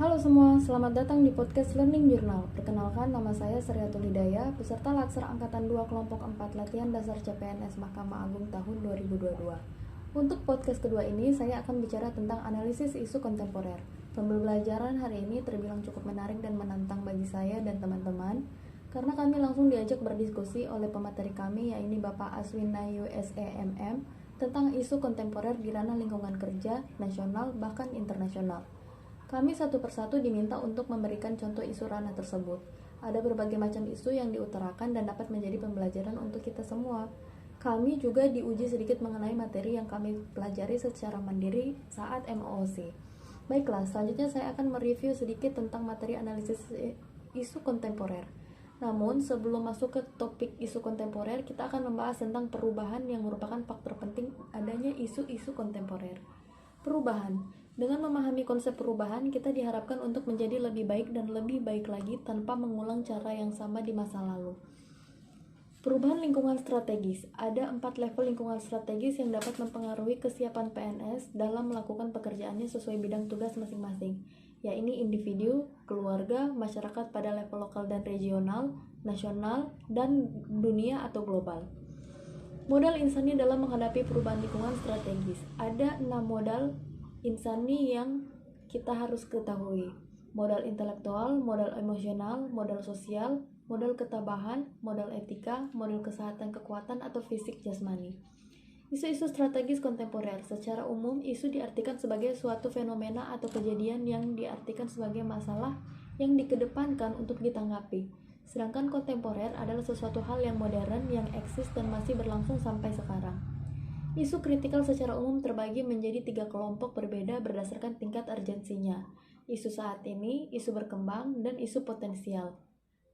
Halo semua, selamat datang di podcast Learning Journal. Perkenalkan, nama saya Sriatul Hidayah, peserta Latsar Angkatan 2 Kelompok 4 Latihan Dasar CPNS Mahkamah Agung tahun 2022. Untuk podcast kedua ini, saya akan bicara tentang analisis isu kontemporer. Pembelajaran hari ini terbilang cukup menarik dan menantang bagi saya dan teman-teman, karena kami langsung diajak berdiskusi oleh pemateri kami, yaitu Bapak Aswinayu SEMM, tentang isu kontemporer di ranah lingkungan kerja, nasional, bahkan internasional. Kami satu persatu diminta untuk memberikan contoh isu ranah tersebut. Ada berbagai macam isu yang diutarakan dan dapat menjadi pembelajaran untuk kita semua. Kami juga diuji sedikit mengenai materi yang kami pelajari secara mandiri saat MOOC. Baiklah, selanjutnya saya akan mereview sedikit tentang materi analisis isu kontemporer. Namun, sebelum masuk ke topik isu kontemporer, kita akan membahas tentang perubahan yang merupakan faktor penting adanya isu-isu kontemporer. Perubahan. Dengan memahami konsep perubahan, kita diharapkan untuk menjadi lebih baik dan lebih baik lagi tanpa mengulang cara yang sama di masa lalu. Perubahan lingkungan strategis. Ada 4 level lingkungan strategis yang dapat mempengaruhi kesiapan PNS dalam melakukan pekerjaannya sesuai bidang tugas masing-masing, yaitu individu, keluarga, masyarakat pada level lokal dan regional, nasional, dan dunia atau global. Modal insani dalam menghadapi perubahan lingkungan strategis. Ada 6 modal insani yang kita harus ketahui. Modal intelektual, modal emosional, modal sosial, modal ketabahan, modal etika, modal kesehatan kekuatan atau fisik jasmani. Isu-isu strategis kontemporer. Secara umum, isu diartikan sebagai suatu fenomena atau kejadian yang diartikan sebagai masalah yang dikedepankan untuk ditanggapi. Sedangkan kontemporer adalah sesuatu hal yang modern, yang eksis dan masih berlangsung sampai sekarang. Isu kritikal secara umum terbagi menjadi 3 kelompok berbeda berdasarkan tingkat urgensinya. Isu saat ini, isu berkembang, dan isu potensial.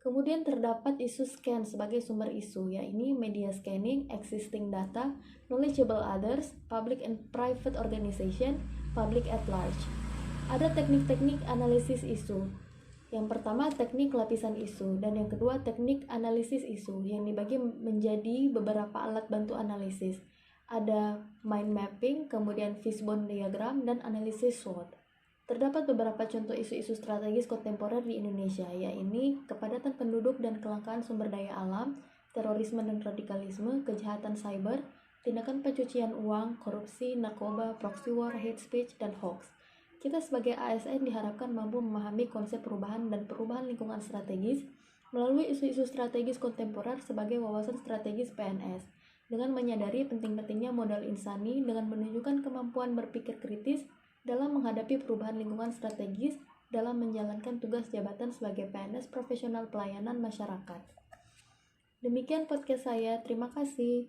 Kemudian terdapat isu scan sebagai sumber isu, yaitu media scanning, existing data, knowledgeable others, public and private organization, public at large. Ada teknik-teknik analisis isu. Yang pertama, teknik lapisan isu, dan yang kedua, teknik analisis isu, yang dibagi menjadi beberapa alat bantu analisis. Ada mind mapping, kemudian fishbone diagram, dan analisis SWOT. Terdapat beberapa contoh isu-isu strategis kontemporer di Indonesia, yaitu kepadatan penduduk dan kelangkaan sumber daya alam, terorisme dan radikalisme, kejahatan cyber, tindakan pencucian uang, korupsi, narkoba, proxy war, hate speech, dan hoax. Kita sebagai ASN diharapkan mampu memahami konsep perubahan dan perubahan lingkungan strategis melalui isu-isu strategis kontemporer sebagai wawasan strategis PNS, dengan menyadari penting-pentingnya modal insani dengan menunjukkan kemampuan berpikir kritis dalam menghadapi perubahan lingkungan strategis dalam menjalankan tugas jabatan sebagai PNS profesional pelayanan masyarakat. Demikian podcast saya, terima kasih.